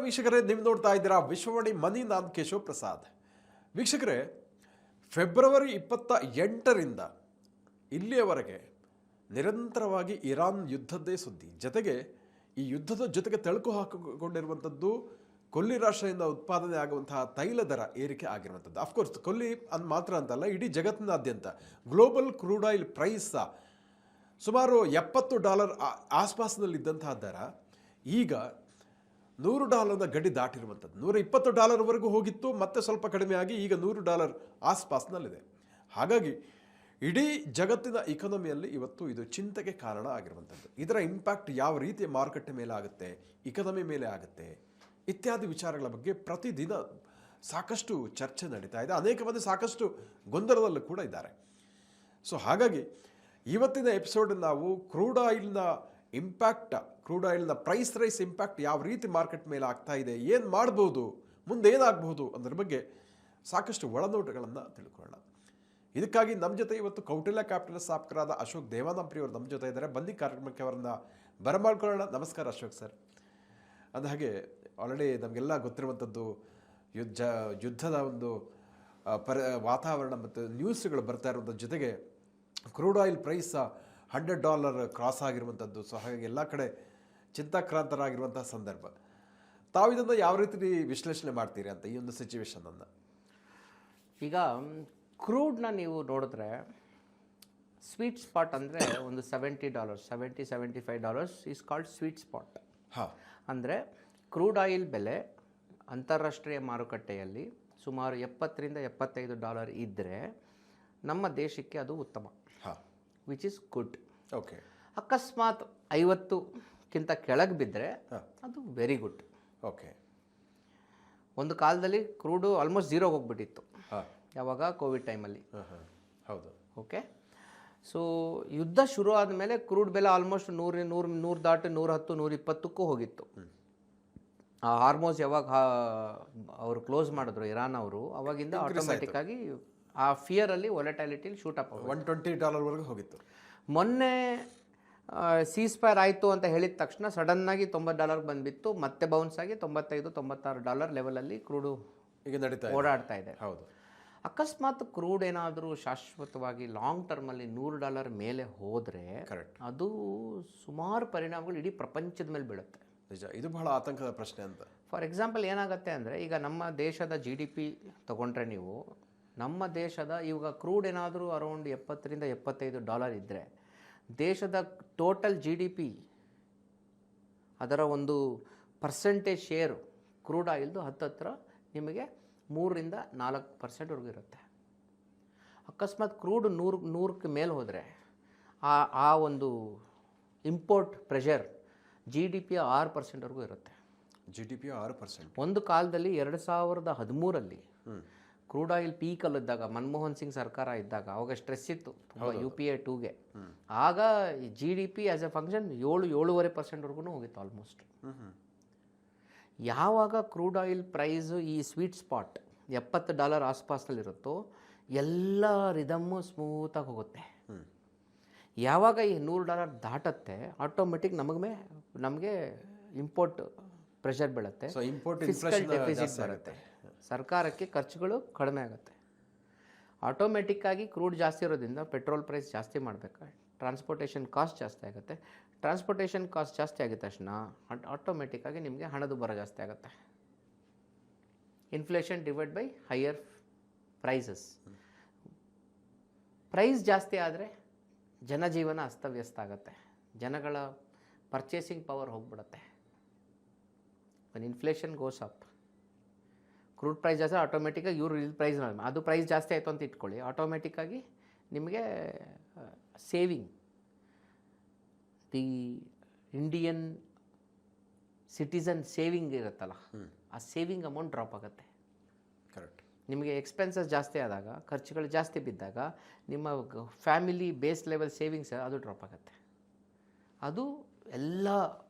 ವೀಕ್ಷಕರೇ, ನೀವು ನೋಡ್ತಾ ಇದ್ದೀರಾ ವಿಶ್ವವಾಣಿ ಮನಿ. ನಾನು ಕೇಶವ್ ಪ್ರಸಾದ್. ವೀಕ್ಷಕರೇ, ಫೆಬ್ರವರಿ 28ರಿಂದ ಇಲ್ಲಿಯವರೆಗೆ ನಿರಂತರವಾಗಿ ಇರಾನ್ ಯುದ್ಧದ್ದೇ ಸುದ್ದಿ. ಜೊತೆಗೆ ಈ ಯುದ್ಧದ ಜೊತೆಗೆ ತಳುಕು ಹಾಕಿಕೊಂಡಿರುವಂಥದ್ದು ಕೊಲ್ಲಿ ರಾಷ್ಟ್ರದಿಂದ ಉತ್ಪಾದನೆ ಆಗುವಂತಹ ತೈಲ ದರ ಏರಿಕೆ ಆಗಿರುವಂಥದ್ದು. ಅಫ್ಕೋರ್ಸ್ ಕೊಲ್ಲಿ ಮಾತ್ರ ಅಂತಲ್ಲ, ಇಡೀ ಜಗತ್ತಿನಾದ್ಯಂತ ಗ್ಲೋಬಲ್ ಕ್ರೂಡ್ ಆಯಿಲ್ ಪ್ರೈಸ್ ಸುಮಾರು $70 ಆಸ್ಪಾಸ್ನಲ್ಲಿದ್ದಂತಹ ದರ ಈಗ $100 ಗಡಿ ದಾಟಿರುವಂಥದ್ದು. $120ವರೆಗೂ ಹೋಗಿತ್ತು, ಮತ್ತೆ ಸ್ವಲ್ಪ ಕಡಿಮೆ ಆಗಿ ಈಗ $100 ಆಸ್ಪಾಸ್ನಲ್ಲಿದೆ. ಹಾಗಾಗಿ ಇಡೀ ಜಗತ್ತಿನ ಇಕಾನಮಿಯಲ್ಲಿ ಇವತ್ತು ಇದು ಚಿಂತೆಗೆ ಕಾರಣ ಆಗಿರುವಂಥದ್ದು. ಇದರ ಇಂಪ್ಯಾಕ್ಟ್ ಯಾವ ರೀತಿಯ ಮಾರುಕಟ್ಟೆ ಮೇಲೆ ಆಗುತ್ತೆ, ಇಕಾನಮಿ ಮೇಲೆ ಆಗುತ್ತೆ ಇತ್ಯಾದಿ ವಿಚಾರಗಳ ಬಗ್ಗೆ ಪ್ರತಿದಿನ ಸಾಕಷ್ಟು ಚರ್ಚೆ ನಡೀತಾ ಇದೆ. ಅನೇಕ ಮಂದಿ ಸಾಕಷ್ಟು ಗೊಂದಲದಲ್ಲೂ ಕೂಡ ಇದ್ದಾರೆ. ಸೊ ಹಾಗಾಗಿ ಇವತ್ತಿನ ಎಪಿಸೋಡ್ ನಾವು ಕ್ರೂಡ್ ಆಯಿಲ್ನ ಇಂಪ್ಯಾಕ್ಟ್, ಕ್ರೂಡ್ ಆಯಿಲ್ನ ಪ್ರೈಸ್ ರೈಸ್ ಇಂಪ್ಯಾಕ್ಟ್ ಯಾವ ರೀತಿ ಮಾರ್ಕೆಟ್ ಮೇಲೆ ಆಗ್ತಾ ಇದೆ, ಏನು ಮಾಡ್ಬೋದು, ಮುಂದೆ ಏನಾಗಬಹುದು ಅನ್ನೋದ್ರ ಬಗ್ಗೆ ಸಾಕಷ್ಟು ಒಳನೋಟಗಳನ್ನು ತಿಳ್ಕೊಳ್ಳೋಣ. ಇದಕ್ಕಾಗಿ ನಮ್ಮ ಜೊತೆ ಇವತ್ತು ಕೌಟಿಲ್ಯ ಕ್ಯಾಪಿಟಲ್ ಸ್ಥಾಪಕರಾದ ಅಶೋಕ್ ದೇವಾನಂಪ್ರಿ ಅವರು ನಮ್ಮ ಜೊತೆ ಇದ್ದಾರೆ. ಬನ್ನಿ ಕಾರ್ಯಕ್ರಮಕ್ಕೆ ಅವರನ್ನ ಬರಮಾಡ್ಕೊಳ್ಳೋಣ. ನಮಸ್ಕಾರ ಅಶೋಕ್ ಸರ್. ಅಂದಹಾಗೆ ಆಲ್ರೆಡಿ ನಮಗೆಲ್ಲ ಗೊತ್ತಿರುವಂಥದ್ದು ಯುದ್ಧದ ಒಂದು ವಾತಾವರಣ ಮತ್ತು ನ್ಯೂಸ್ಗಳು ಬರ್ತಾ ಇರುವಂಥದ್ದು, ಜೊತೆಗೆ ಕ್ರೂಡ್ ಆಯಿಲ್ ಪ್ರೈಸ್ $100 ಕ್ರಾಸ್ ಆಗಿರುವಂಥದ್ದು. ಸೊ ಹಾಗಾಗಿ ಎಲ್ಲ ಕಡೆ ಚಿಂತಾಕ್ರಾಂತರಾಗಿರುವಂಥ ಸಂದರ್ಭ. ತಾವು ಇದನ್ನು ಯಾವ ರೀತಿ ವಿಶ್ಲೇಷಣೆ ಮಾಡ್ತೀರಿ ಅಂತ ಈ ಒಂದು ಸಿಚುವೇಶನನ್ನು? ಈಗ ಕ್ರೂಡ್ನ ನೀವು ನೋಡಿದ್ರೆ ಸ್ವೀಟ್ ಸ್ಪಾಟ್ ಅಂದರೆ ಒಂದು $70-$75 ಈಸ್ ಕಾಲ್ಡ್ ಸ್ವೀಟ್ ಸ್ಪಾಟ್. ಹಾಂ, ಅಂದರೆ ಕ್ರೂಡ್ ಆಯಿಲ್ ಬೆಲೆ ಅಂತಾರಾಷ್ಟ್ರೀಯ ಮಾರುಕಟ್ಟೆಯಲ್ಲಿ ಸುಮಾರು $70-75 ಇದ್ದರೆ ನಮ್ಮ ದೇಶಕ್ಕೆ ಅದು ಉತ್ತಮ, ವಿಚ್ ಇಸ್ ಗುಡ್. ಓಕೆ. ಅಕಸ್ಮಾತ್ 50ಕ್ಕಿಂತ ಕೆಳಗೆ ಬಿದ್ದರೆ ಅದು ವೆರಿ ಗುಡ್. ಓಕೆ. ಒಂದು ಕಾಲದಲ್ಲಿ ಕ್ರೂಡು ಆಲ್ಮೋಸ್ಟ್ ಝೀರೋಗೆ ಹೋಗ್ಬಿಟ್ಟಿತ್ತು, ಯಾವಾಗ ಕೋವಿಡ್ ಟೈಮಲ್ಲಿ. ಹೌದು. ಓಕೆ. ಸೊ ಯುದ್ಧ ಶುರು ಆದಮೇಲೆ ಕ್ರೂಡ್ ಬೆಲೆ ಆಲ್ಮೋಸ್ಟ್ 100 ದಾಟಿ 110-120ಕ್ಕೂ ಹೋಗಿತ್ತು. ಆ ಹಾರ್ಮೋಸ್ ಯಾವಾಗ ಅವರು ಕ್ಲೋಸ್ ಮಾಡಿದ್ರು ಇರಾನ್ ಅವರು, ಅವಾಗಿಂದ ಆಟೋಮೆಟಿಕ್ ಆಗಿ ಆ ಫಿಯರಲ್ಲಿ ವೊಲಟೈಲಿಟಿಲಿ ಶೂಟ್ ಅಪ್ $120ವರೆಗೂ ಹೋಗಿತ್ತು. ಮೊನ್ನೆ ಸೀಸ್ಫೈರ್ ಆಯಿತು ಅಂತ ಹೇಳಿದ ತಕ್ಷಣ ಸಡನ್ನಾಗಿ $90 ಬಂದುಬಿತ್ತು, ಮತ್ತೆ ಬೌನ್ಸ್ ಆಗಿ $95-96 ಲೆವೆಲಲ್ಲಿ ಕ್ರೂಡು ಈಗ ನಡೀತಾ ಓಡಾಡ್ತಾ ಇದೆ. ಹೌದು. ಅಕಸ್ಮಾತ್ ಕ್ರೂಡ್ ಏನಾದರೂ ಶಾಶ್ವತವಾಗಿ ಲಾಂಗ್ ಟರ್ಮಲ್ಲಿ $100 ಮೇಲೆ ಹೋದರೆ ಅದು ಸುಮಾರು ಪರಿಣಾಮಗಳು ಇಡೀ ಪ್ರಪಂಚದ ಮೇಲೆ ಬೀಳುತ್ತೆ. ನಿಜ, ಇದು ಬಹಳ ಆತಂಕದ ಪ್ರಶ್ನೆ ಅಂತ. ಫಾರ್ ಎಕ್ಸಾಂಪಲ್ ಏನಾಗುತ್ತೆ ಅಂದರೆ, ಈಗ ನಮ್ಮ ದೇಶದ GDP ತಗೊಂಡ್ರೆ ನೀವು, ನಮ್ಮ ದೇಶದ ಇವಾಗ ಕ್ರೂಡ್ ಏನಾದರೂ ಅರೌಂಡ್ $70-75 ಇದ್ದರೆ ದೇಶದ ಟೋಟಲ್ GDP ಅದರ ಒಂದು ಪರ್ಸೆಂಟೇಜ್ ಶೇರು ಕ್ರೂಡ್ ಆಯಿಲ್ದು ಹತ್ತಿರ ನಿಮಗೆ 3-4% ಇರುತ್ತೆ. ಅಕಸ್ಮಾತ್ ಕ್ರೂಡ್ 100ಕ್ಕೆ ಮೇಲೆ ಹೋದರೆ ಆ ಒಂದು ಇಂಪೋರ್ಟ್ ಪ್ರೆಷರ್ GDP 6%ವರೆಗೂ ಇರುತ್ತೆ. GDP 6%. ಒಂದು ಕಾಲದಲ್ಲಿ 2013ರಲ್ಲಿ ಕ್ರೂಡ್ ಆಯಿಲ್ ಪೀಕಲ್ಲಿದ್ದಾಗ, ಮನಮೋಹನ್ ಸಿಂಗ್ ಸರ್ಕಾರ ಇದ್ದಾಗ, ಅವಾಗ ಸ್ಟ್ರೆಸ್ ಇತ್ತು UPA 2ಗೆ. ಆಗ GDP ಆ್ಯಸ್ ಎ ಫಂಕ್ಷನ್ 7-7.5%ವರೆಗೂ ಹೋಗಿತ್ತು ಆಲ್ಮೋಸ್ಟ್. ಯಾವಾಗ ಕ್ರೂಡ್ ಆಯಿಲ್ ಪ್ರೈಸು ಈ ಸ್ವೀಟ್ ಸ್ಪಾಟ್ $70 ಆಸ್ಪಾಸ್ನಲ್ಲಿರುತ್ತೋ ಎಲ್ಲ ರಿದಮ್ಮು ಸ್ಮೂತಾಗಿ ಹೋಗುತ್ತೆ. ಯಾವಾಗ ಈ $100 ದಾಟತ್ತೆ, ಆಟೋಮೆಟಿಕ್ ನಮಗೆ ಇಂಪೋರ್ಟ್ ಪ್ರೆಷರ್ ಬೀಳುತ್ತೆ, ಫಿಸ್ಕಲ್ ಡೆಫಿಸಿಟ್ ಬರುತ್ತೆ, ಸರ್ಕಾರಕ್ಕೆ ಖರ್ಚುಗಳು ಕಡಿಮೆ ಆಗುತ್ತೆ. ಆಟೋಮೆಟಿಕ್ಕಾಗಿ ಕ್ರೂಡ್ ಜಾಸ್ತಿ ಇರೋದ್ರಿಂದ ಪೆಟ್ರೋಲ್ ಪ್ರೈಸ್ ಜಾಸ್ತಿ ಮಾಡಬೇಕು, ಟ್ರಾನ್ಸ್ಪೋರ್ಟೇಷನ್ ಕಾಸ್ಟ್ ಜಾಸ್ತಿ ಆಗುತ್ತೆ. ಟ್ರಾನ್ಸ್ಪೋರ್ಟೇಷನ್ ಕಾಸ್ಟ್ ಜಾಸ್ತಿ ಆಗಿದ ತಕ್ಷಣ ಆಟೋಮೆಟಿಕ್ಕಾಗಿ ನಿಮಗೆ ಹಣದ ಬರ ಜಾಸ್ತಿ ಆಗುತ್ತೆ. Inflation divide by higher prices. Price ಜಾಸ್ತಿ ಆದರೆ ಜನಜೀವನ ಅಸ್ತವ್ಯಸ್ತ ಆಗುತ್ತೆ, ಜನಗಳ ಪರ್ಚೇಸಿಂಗ್ ಪವರ್ ಹೋಗ್ಬಿಡುತ್ತೆ. when inflation goes up, crude price ಜಾಸ್ತಿ ಆಟೋಮೆಟಿಕ್ಕಾಗಿ ಇವರು ಪ್ರೈಸ್, ಅದು ಪ್ರೈಸ್ ಜಾಸ್ತಿ ಆಯಿತು ಅಂತ ಇಟ್ಕೊಳ್ಳಿ, ಆಟೋಮೆಟಿಕ್ಕಾಗಿ ನಿಮಗೆ saving, the Indian citizen saving ಇರುತ್ತಲ್ಲ, ಆ ಸೇವಿಂಗ್ ಅಮೌಂಟ್ ಡ್ರಾಪ್ ಆಗುತ್ತೆ. ಕರೆಕ್ಟ್. ನಿಮಗೆ ಎಕ್ಸ್ಪೆನ್ಸಸ್ ಜಾಸ್ತಿ ಆದಾಗ, ಖರ್ಚುಗಳು ಜಾಸ್ತಿ ಬಿದ್ದಾಗ ನಿಮ್ಮ ಫ್ಯಾಮಿಲಿ ಬೇಸ್ ಲೆವೆಲ್ ಸೇವಿಂಗ್ಸ್ ಅದು ಡ್ರಾಪ್ ಆಗುತ್ತೆ. ಅದು ಎಲ್ಲ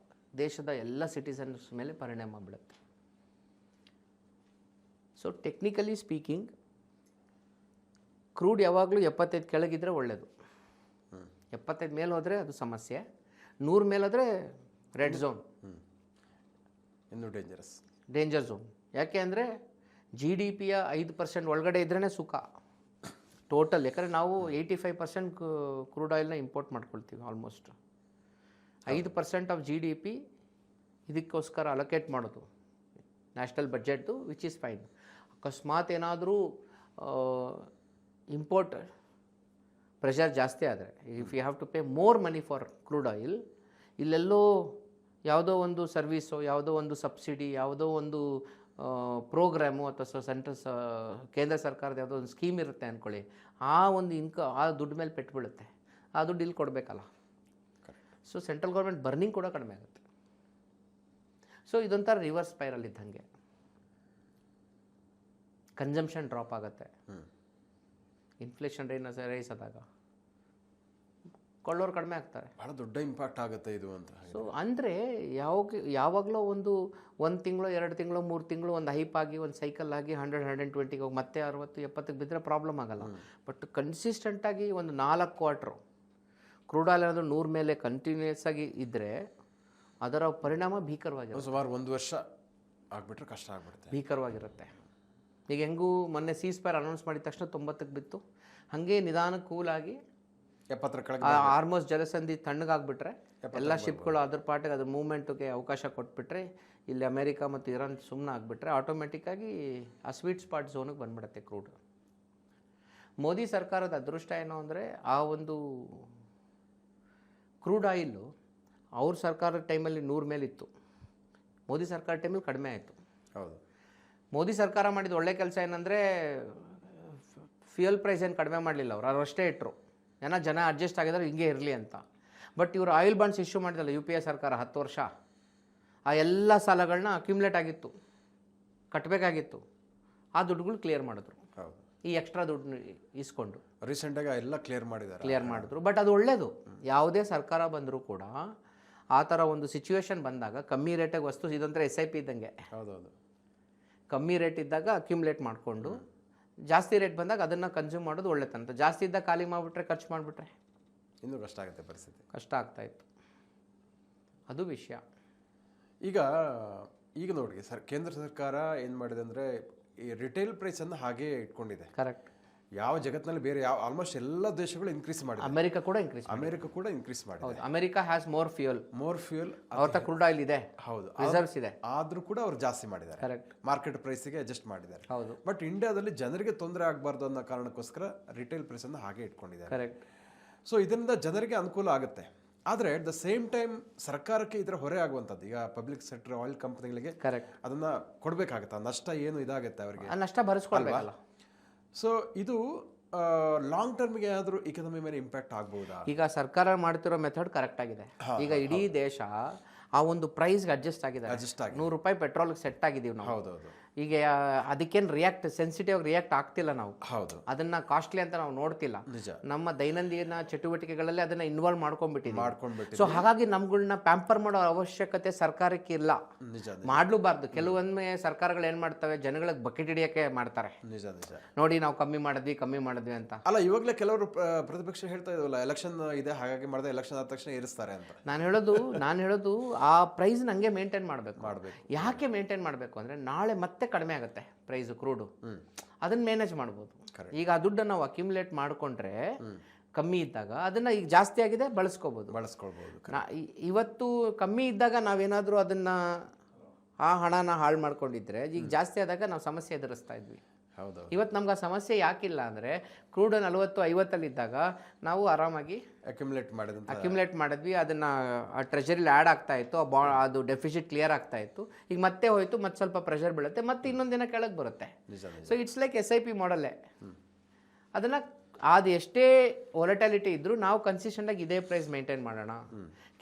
ದೇಶದ ಎಲ್ಲ ಸಿಟಿಸನ್ಸ್ ಮೇಲೆ ಪರಿಣಾಮ ಬೀಳುತ್ತೆ. ಸೊ ಟೆಕ್ನಿಕಲಿ ಸ್ಪೀಕಿಂಗ್ ಕ್ರೂಡ್ ಯಾವಾಗಲೂ 75 ಕೆಳಗಿದ್ರೆ ಒಳ್ಳೆಯದು. 75 ಮೇಲೆ ಹೋದರೆ ಅದು ಸಮಸ್ಯೆ, 100 ಮೇಲೆ ಹೋದರೆ ರೆಡ್ ಝೋನ್, ಇನ್ನೂ ಡೇಂಜರಸ್. Danger zone. ಯಾಕೆ ಅಂದರೆ GDPಯ 5% ಒಳಗಡೆ ಇದ್ರೇ ಸುಖ ಟೋಟಲ್. ಯಾಕಂದರೆ ನಾವು 85% ಕ್ರೂಡ್ ಆಯಿಲ್ನ ಇಂಪೋರ್ಟ್ ಮಾಡ್ಕೊಳ್ತೀವಿ. ಆಲ್ಮೋಸ್ಟ್ 5% ಆಫ್ GDP ಇದಕ್ಕೋಸ್ಕರ ಅಲೋಕೇಟ್ ಮಾಡೋದು ನ್ಯಾಷನಲ್ ಬಜೆಟ್ದು, ವಿಚ್ ಈಸ್ ಫೈನ್. ಅಕಸ್ಮಾತ್ ಏನಾದರೂ ಇಂಪೋರ್ಟ್ ಪ್ರೆಷರ್ ಜಾಸ್ತಿ ಆದರೆ, if you have to pay more money for crude oil, ಇಲ್ಲೆಲ್ಲೋ ಯಾವುದೋ ಒಂದು ಸರ್ವೀಸು, ಯಾವುದೋ ಒಂದು ಸಬ್ಸಿಡಿ, ಯಾವುದೋ ಒಂದು ಪ್ರೋಗ್ರಾಮು ಅಥವಾ ಕೇಂದ್ರ ಸರ್ಕಾರದ ಯಾವುದೋ ಒಂದು ಸ್ಕೀಮ್ ಇರುತ್ತೆ ಅಂದ್ಕೊಳ್ಳಿ, ಆ ಒಂದು ಆ ದುಡ್ಡು ಮೇಲೆ ಪೆಟ್ಟು ಬೀಳುತ್ತೆ. ಆ ದುಡ್ಡು ಇಲ್ಲಿ ಕೊಡಬೇಕಲ್ಲ. ಸೊ ಸೆಂಟ್ರಲ್ ಗೌರ್ಮೆಂಟ್ ಬರ್ನಿಂಗ್ ಕೂಡ ಕಡಿಮೆ ಆಗುತ್ತೆ. ಸೊ ಇದೊಂಥರ ರಿವರ್ಸ್ ಸ್ಪೈರಲ್ ಇದ್ದಂಗೆ. ಕನ್ಸಂಪ್ಷನ್ ಡ್ರಾಪ್ ಆಗುತ್ತೆ, ಇನ್ಫ್ಲೇಷನ್ ರೈಸ್ ಆದಾಗ ಕೊಳ್ಳೋರು ಕಡಿಮೆ ಆಗ್ತಾರೆ. ಭಾಳ ದೊಡ್ಡ ಇಂಪ್ಯಾಕ್ಟ್ ಆಗುತ್ತೆ ಇದು ಅಂತ. ಸೊ ಅಂದರೆ ಯಾವಾಗಲೋ ಒಂದು ತಿಂಗಳು 2 ತಿಂಗಳು 3 ತಿಂಗಳು ಒಂದು ಹೈಪ್ ಆಗಿ ಒಂದು ಸೈಕಲ್ ಆಗಿ 100-120 ಹೋಗಿ ಮತ್ತೆ 60-70 ಬಿದ್ದರೆ ಪ್ರಾಬ್ಲಮ್ ಆಗಲ್ಲ. ಬಟ್ ಕನ್ಸಿಸ್ಟೆಂಟಾಗಿ ಒಂದು 4 ಕ್ವಾರ್ಟ್ರು ಕ್ರೂಡ್ ಆಯಿಲ್ ಏನಾದರೂ 100 ಮೇಲೆ ಕಂಟಿನ್ಯೂಸ್ ಆಗಿ ಇದ್ದರೆ ಅದರ ಪರಿಣಾಮ ಭೀಕರವಾಗಿರುತ್ತೆ. ಸುಮಾರು 1 ವರ್ಷ ಆಗಿಬಿಟ್ರೆ ಕಷ್ಟ ಆಗಿಬಿಡುತ್ತೆ, ಭೀಕರವಾಗಿರುತ್ತೆ. ಈಗ ಹೆಂಗೂ ಮೊನ್ನೆ ಸೀಸ್ಫೈರ್ ಅನೌನ್ಸ್ ಮಾಡಿದ ತಕ್ಷಣ 90ಕ್ಕೆ ಬಿತ್ತು. ಹಾಗೆ ನಿಧಾನ ಕೂಲಾಗಿ 70 ಕೆಳಗೆ ಆಲ್ಮೋಸ್ಟ್ ಜಲಸಂಧಿ ತಣ್ಣಗಾಗ್ಬಿಟ್ರೆ ಎಲ್ಲ ಶಿಪ್ಗಳು ಅದ್ರ ಪಾಟಿಗೆ ಅದ್ರ ಮೂವ್ಮೆಂಟ್ಗೆ ಅವಕಾಶ ಕೊಟ್ಬಿಟ್ರೆ, ಇಲ್ಲಿ ಅಮೇರಿಕಾ ಮತ್ತು ಇರಾನ್ ಸುಮ್ಮನೆ ಆಗಿಬಿಟ್ರೆ ಆಟೋಮೆಟಿಕ್ಕಾಗಿ ಆ ಸ್ವೀಟ್ ಸ್ಪಾಟ್ ಝೋನಿಗೆ ಬಂದ್ಬಿಡುತ್ತೆ ಕ್ರೂಡ್. ಮೋದಿ ಸರ್ಕಾರದ ಅದೃಷ್ಟ ಏನು ಅಂದರೆ, ಆ ಒಂದು ಕ್ರೂಡ್ ಆಯಿಲ್ಲು ಅವ್ರ ಸರ್ಕಾರದ ಟೈಮಲ್ಲಿ 100 ಮೇಲಿತ್ತು, ಮೋದಿ ಸರ್ಕಾರ ಟೈಮಲ್ಲಿ ಕಡಿಮೆ ಆಯಿತು. ಹೌದು, ಮೋದಿ ಸರ್ಕಾರ ಮಾಡಿದ ಒಳ್ಳೆ ಕೆಲಸ ಏನಂದರೆ ಫ್ಯೂಯಲ್ ಪ್ರೈಸ್ ಏನು ಕಡಿಮೆ ಮಾಡಲಿಲ್ಲ, ಅವ್ರು ಅಷ್ಟೇ ಇಟ್ಟರು. ಜನ ಅಡ್ಜಸ್ಟ್ ಆಗಿದ್ದಾರೆ ಹಿಂಗೆ ಇರಲಿ ಅಂತ. ಬಟ್ ಇವರು ಆಯಿಲ್ ಬಾಂಡ್ಸ್ ಇಶ್ಯೂ ಮಾಡಿದಲ್ಲ UPA ಸರ್ಕಾರ 10 ವರ್ಷ, ಆ ಎಲ್ಲ ಸಾಲಗಳನ್ನ ಅಕ್ಯುಮ್ಯುಲೇಟ್ ಆಗಿತ್ತು, ಕಟ್ಟಬೇಕಾಗಿತ್ತು. ಆ ದುಡ್ಡುಗಳು ಕ್ಲಿಯರ್ ಮಾಡಿದ್ರು. ಹೌದು, ಈ ಎಕ್ಸ್ಟ್ರಾ ದುಡ್ಡು ಇಸ್ಕೊಂಡು ರೀಸೆಂಟಾಗಿ ಎಲ್ಲ ಕ್ಲಿಯರ್ ಮಾಡಿದ್ರು. ಬಟ್ ಅದು ಒಳ್ಳೆಯದು. ಯಾವುದೇ ಸರ್ಕಾರ ಬಂದರೂ ಕೂಡ ಆ ಥರ ಒಂದು ಸಿಚುವೇಶನ್ ಬಂದಾಗ ಕಮ್ಮಿ ರೇಟಿಗೆ ವಸ್ತು, ಇದೊಂಥರ SIP ಇದ್ದಂಗೆ. ಹೌದೌದು, ಕಮ್ಮಿ ರೇಟ್ ಇದ್ದಾಗ ಅಕ್ಯುಮ್ಯುಲೇಟ್ ಮಾಡಿಕೊಂಡು ಜಾಸ್ತಿ ರೇಟ್ ಬಂದಾಗ ಅದನ್ನು ಕನ್ಸ್ಯೂಮ್ ಮಾಡೋದು ಒಳ್ಳೆತಂತ. ಜಾಸ್ತಿ ಇದ್ದಾಗ ಖಾಲಿ ಮಾಡಿಬಿಟ್ರೆ, ಖರ್ಚು ಮಾಡಿಬಿಟ್ರೆ ಇನ್ನೂ ಕಷ್ಟ ಆಗುತ್ತೆ, ಪರಿಸ್ಥಿತಿ ಕಷ್ಟ ಆಗ್ತಾಯಿತ್ತು. ಅದು ವಿಷಯ. ಈಗ ನೋಡಿ ಕೇಂದ್ರ ಸರ್ಕಾರ ಏನು ಮಾಡಿದೆ ಅಂದರೆ, ಈ ರಿಟೇಲ್ ಪ್ರೈಸನ್ನು ಹಾಗೇ ಇಟ್ಕೊಂಡಿದೆ. ಕರೆಕ್ಟ್. ಯಾವ ಜಗತ್ತಿನಲ್ಲಿ ಬೇರೆ ಆಲ್ಮೋಸ್ಟ್ ಎಲ್ಲ ದೇಶಗಳು ಇನ್ಕ್ರೀಸ್ ಮಾಡಿದೆ. ಅಮೆರಿಕ ಕೂಡ ಇನ್ಕ್ರೀಸ್ ಮಾಡಿದೆ. ಅಮೆರಿಕ ಹ್ಯಾಸ್ ಮೋರ್ ಫ್ಯೂಯಲ್ ಅವ್ರ ಕ್ರೂಡ್ ಆಯಿಲ್ ಇದೆ. ಹೌದು, ರಿಸರ್ವ್ಸ್ ಇದೆ. ಆದ್ರೂ ಕೂಡ ಅವ್ರು ಜಾಸ್ತಿ ಮಾಡಿದ್ದಾರೆ. ಕರೆಕ್ಟ್. ಮಾರ್ಕೆಟ್ ಪ್ರೈಸ್ಗೆ ಅಡ್ಜಸ್ಟ್ ಮಾಡಿದ್ದಾರೆ. ಹೌದು. ಬಟ್ ಇಂಡಿಯಾದಲ್ಲಿ ಜನರಿಗೆ ತೊಂದರೆ ಆಗಬಾರ್ದು ಅನ್ನೋ ಕಾರಣಕ್ಕೋಸ್ಕರ ರಿಟೇಲ್ ಪ್ರೈಸ್ ಅನ್ನು ಹಾಗೆ ಇಟ್ಕೊಂಡಿದ್ದಾರೆ. ಕರೆಕ್ಟ್. ಸೊ ಇದರಿಂದ ಜನರಿಗೆ ಅನುಕೂಲ ಆಗುತ್ತೆ. ಆದರೆ ಅಟ್ ದ ಸೇಮ್ ಟೈಮ್ ಸರ್ಕಾರಕ್ಕೆ ಇದರ ಹೊರೆ ಆಗುವಂಥದ್ದು. ಈಗ ಪಬ್ಲಿಕ್ ಸೆಕ್ಟರ್ ಆಯಿಲ್ ಕಂಪನಿಗಳಿಗೆ ಕರೆಕ್ಟ್ ಅದನ್ನ ಕೊಡಬೇಕಾಗುತ್ತೆ. ನಷ್ಟ ಏನು ಇದಾಗುತ್ತೆ ಅವರಿಗೆ, ನಷ್ಟ ಭರಿಸ್ಕೊಳ್ಬೇಕಲ್ಲ. ಸೊ ಇದು ಲಾಂಗ್ ಟರ್ಮ್ಗೆ ಏನಾದರೂ ಇಕನಾಮಿ ಮೇಲೆ ಇಂಪ್ಯಾಕ್ಟ್ ಆಗ್ಬಹುದಾ? ಈಗ ಸರ್ಕಾರ ಮಾಡ್ತಿರೋ ಮೆಥಡ್ ಕರೆಕ್ಟ್ ಆಗಿದೆ. ಈಗ ಇಡೀ ದೇಶ ಆ ಒಂದು ಪ್ರೈಸ್ಗೆ ಅಡ್ಜಸ್ಟ್ ಆಗಿದೆ. ₹100 ಪೆಟ್ರೋಲ್ಗೆ ಸೆಟ್ ಆಗಿದ್ದೀವಿ ನಾವು. ಹೌದೌದು. ಈಗ ಅದಕ್ಕೇನು ಸೆನ್ಸಿಟಿವ್ ರಿಯಾಕ್ಟ್ ಆಗ್ತಿಲ್ಲ ನಾವು. ಹೌದು. ಅದನ್ನ ಕಾಸ್ಟ್ಲಿ ಅಂತ ನಾವು ನೋಡ್ತಿಲ್ಲ. ನಮ್ಮ ದೈನಂದಿನ ಚಟುವಟಿಕೆಗಳಲ್ಲಿ ಅದನ್ನ ಇನ್ವಾಲ್ವ್ ಮಾಡ್ಕೊಂಡ್ಬಿಟ್ಟಿದ್ದೀವಿ. ಸೊ ಹಾಗಾಗಿ ನಮ್ಗಳನ್ನ ಪ್ಯಾಂಪರ್ ಮಾಡೋ ಅವಶ್ಯಕತೆ ಸರ್ಕಾರಕ್ಕೆ ಇಲ್ಲ, ಮಾಡ್ಲೂಬಾರ್ದು. ಕೆಲವೊಮ್ಮೆ ಸರ್ಕಾರಗಳು ಏನ್ ಮಾಡ್ತವೆ, ಜನಗಳಿಗೆ ಬಕೆಟ್ ಹಿಡಿಯಕ್ಕೆ ಮಾಡ್ತಾರೆ. ನೋಡಿ ನಾವು ಕಮ್ಮಿ ಮಾಡಿದ್ವಿ ಅಂತ. ಅಲ್ಲ, ಇವಾಗಲೇ ಕೆಲವರು ಪ್ರತಿಪಕ್ಷ ಹೇಳ್ತಾ ಇದ್ವಲ್ಲ, ಎಲೆಕ್ಷನ್ ಇದೆ ಹಾಗಾಗಿ ಮಾಡಿದೆ, ಎಲೆಕ್ಷನ್ ಆದ ತಕ್ಷಣ ಏರಿಸ್ತಾರೆ ಅಂತ. ನಾನು ಹೇಳೋದು ಆ ಪ್ರೈಸ್ ನಂಗೆ ಮೇಂಟೈನ್ ಮಾಡಬೇಕು. ಯಾಕೆ ಮೇಂಟೈನ್ ಮಾಡಬೇಕು ಅಂದ್ರೆ, ನಾಳೆ ಮತ್ತೆ ಕಡಿಮೆ ಆಗುತ್ತೆ ಪ್ರೈಸ್ ಕ್ರೂಡು, ಅದನ್ನ ಮ್ಯಾನೇಜ್ ಮಾಡ್ಬೋದು. ಈಗ ಆ ದುಡ್ಡನ್ನು ನಾವು ಅಕ್ಯುಮುಲೇಟ್ ಮಾಡ್ಕೊಂಡ್ರೆ ಕಮ್ಮಿ ಇದ್ದಾಗ ಅದನ್ನ ಈಗ ಜಾಸ್ತಿ ಆಗಿದೆ ಬಳಸ್ಕೋಬಹುದು. ಇವತ್ತು ಕಮ್ಮಿ ಇದ್ದಾಗ ನಾವೇನಾದ್ರೂ ಅದನ್ನ ಆ ಹಣನ ಹಾಳು ಮಾಡ್ಕೊಂಡಿದ್ರೆ, ಈಗ ಜಾಸ್ತಿ ಆದಾಗ ನಾವು ಸಮಸ್ಯೆ ಎದುರಿಸ್ತಾ ಇದ್ವಿ. ಇವತ್ತು ನಮ್ಗೆ ಆ ಸಮಸ್ಯೆ ಯಾಕಿಲ್ಲ ಅಂದರೆ, ಕ್ರೂಡ್ 40-50 ಇದ್ದಾಗ ನಾವು ಆರಾಮಾಗಿ ಅಕ್ಯುಮುಲೇಟ್ ಮಾಡಿದ್ವಿ. ಅದನ್ನು ಟ್ರೆಜರಿಲಿ ಆ್ಯಡ್ ಆಗ್ತಾ ಇತ್ತು, ಅದು ಡೆಫಿಸಿಟ್ ಕ್ಲಿಯರ್ ಆಗ್ತಾ ಇತ್ತು. ಈಗ ಮತ್ತೆ ಹೋಯ್ತು, ಮತ್ತೆ ಸ್ವಲ್ಪ ಪ್ರೆಷರ್ ಬೀಳುತ್ತೆ, ಮತ್ತೆ ಇನ್ನೊಂದು ದಿನ ಕೆಳಗೆ ಬರುತ್ತೆ. So it's like SIP ಮಾಡಲ್ಲೇ. ಅದನ್ನು ಅದು ಎಷ್ಟೇ ವಾಲಟಾಲಿಟಿ ಇದ್ದರೂ ನಾವು ಕನ್ಸಿಸ್ಟೆಂಟಾಗಿ ಇದೇ ಪ್ರೈಸ್ ಮೇಂಟೈನ್ ಮಾಡೋಣ.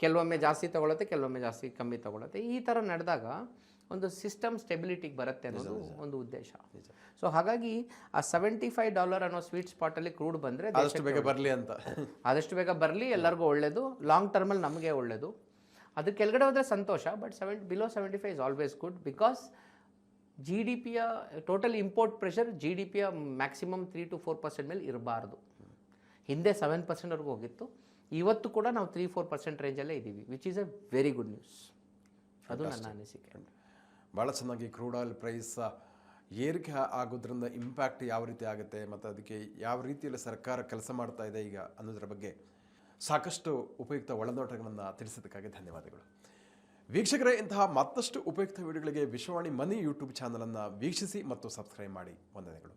ಕೆಲವೊಮ್ಮೆ ಜಾಸ್ತಿ ತೊಗೊಳುತ್ತೆ, ಕೆಲವೊಮ್ಮೆ ಜಾಸ್ತಿ ಕಮ್ಮಿ ತೊಗೊಳುತ್ತೆ. ಈ ಥರ ನಡೆದಾಗ ಒಂದು ಸಿಸ್ಟಮ್ ಸ್ಟೆಬಿಲಿಟಿಗೆ ಬರುತ್ತೆ ಅನ್ನೋದು ಒಂದು ಉದ್ದೇಶ. ಸೊ ಹಾಗಾಗಿ ಆ $75 ಅನ್ನೋ ಸ್ವೀಟ್ ಸ್ಪಾಟಲ್ಲಿ ಕ್ರೂಡ್ ಬಂದರೆ ಆದಷ್ಟು ಬೇಗ ಬರಲಿ, ಎಲ್ಲರಿಗೂ ಒಳ್ಳೆಯದು. ಲಾಂಗ್ ಟರ್ಮಲ್ಲಿ ನಮಗೆ ಒಳ್ಳೆಯದು. ಅದು ಕೆಳಗಡೆ ಹೋದರೆ ಸಂತೋಷ. But below 75 is always good. Because GDPಯ ಟೋಟಲ್ ಇಂಪೋರ್ಟ್ ಪ್ರೆಷರ್ GDPಯ ಮ್ಯಾಕ್ಸಿಮಮ್ 3-4% ಮೇಲೆ ಇರಬಾರ್ದು. ಹಿಂದೆ 7%ವರೆಗೂ ಹೋಗಿತ್ತು. ಇವತ್ತು ಕೂಡ ನಾವು 3-4% ರೇಂಜಲ್ಲೇ ಇದ್ದೀವಿ, which is a very good news. ಅದು ನನ್ನ ಅನಿಸಿಕೆ. ಭಾಳ ಚೆನ್ನಾಗಿ ಕ್ರೂಡ್ ಆಯಿಲ್ ಪ್ರೈಸ್ ಏರಿಕೆ ಆಗೋದ್ರಿಂದ ಇಂಪ್ಯಾಕ್ಟ್ ಯಾವ ರೀತಿ ಆಗುತ್ತೆ ಮತ್ತು ಅದಕ್ಕೆ ಯಾವ ರೀತಿಯಲ್ಲಿ ಸರ್ಕಾರ ಕೆಲಸ ಮಾಡ್ತಾ ಇದೆ ಈಗ ಅನ್ನೋದ್ರ ಬಗ್ಗೆ ಸಾಕಷ್ಟು ಉಪಯುಕ್ತ ಒಳನೋಟಗಳನ್ನು ತಿಳಿಸೋದಕ್ಕಾಗಿ ಧನ್ಯವಾದಗಳು. ವೀಕ್ಷಕರೇ, ಇಂತಹ ಮತ್ತಷ್ಟು ಉಪಯುಕ್ತ ವಿಡಿಯೋಗಳಿಗೆ ವಿಶ್ವವಾಣಿ ಮನಿ ಯೂಟ್ಯೂಬ್ ಚಾನಲನ್ನು ವೀಕ್ಷಿಸಿ ಮತ್ತು ಸಬ್ಸ್ಕ್ರೈಬ್ ಮಾಡಿ. ವಂದನೆಗಳು.